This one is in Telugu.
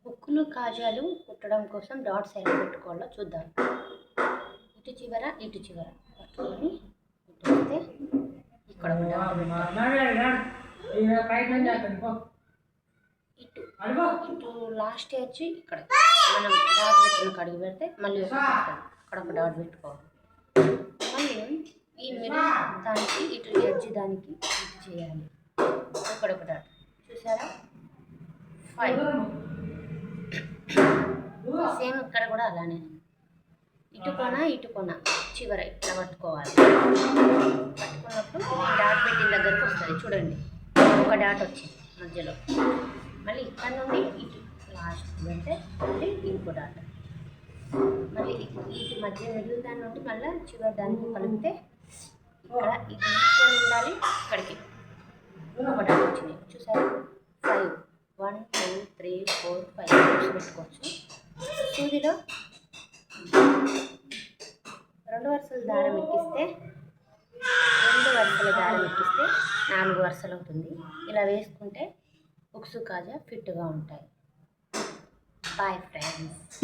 హుక్కులు కాజాలు కుట్టడం కోసం డాట్స్ ఎలా పెట్టుకోవాలో చూద్దాం. ఇటు చివర పట్టుకొని ఇటు వస్తే ఇక్కడ ఒక డాట్ ఇటు లాస్ట్ వచ్చి ఇక్కడ మనం డాట్ పెట్టిన కడిగి పెడితే మళ్ళీ అక్కడ ఒక డాట్ పెట్టుకోవాలి. మళ్ళీ ఈ మిడిల్ దానికి ఇటు ఎడ్జ్ దానికి ఇటు చేయాలి. ఇక్కడ ఒక డాట్ చూసారా 5. సేమ్ ఇక్కడ కూడా అలానే ఇటు కొన చివర ఇట్లా పట్టుకోవాలి. పట్టుకున్నప్పుడు నేను డాట్ పెట్టిన దగ్గరకు వస్తుంది చూడండి. ఒక డాట్ వచ్చింది మధ్యలో. మళ్ళీ ఇక్కడ నుండి ఇటు లాస్ట్ అంటే మళ్ళీ ఇంకో డాట్. మళ్ళీ ఇటు మధ్య మిగిలిన దాని నుండి మళ్ళీ చివరి దానికి కలిపితే ఇక్కడ ఇది ఈక్వల్ ఉండాలి. ఇక్కడికి ఒక డాట్ వచ్చింది చూసారా 5. 1 2 3 4 5 పెట్టుకోవచ్చు. సూదిలో 2 వరుసల దారం ఎక్కిస్తే 4 వరుసలు అవుతుంది. ఇలా వేసుకుంటే హుక్స్ కాజా ఫిట్గా ఉంటాయి. Bye friends.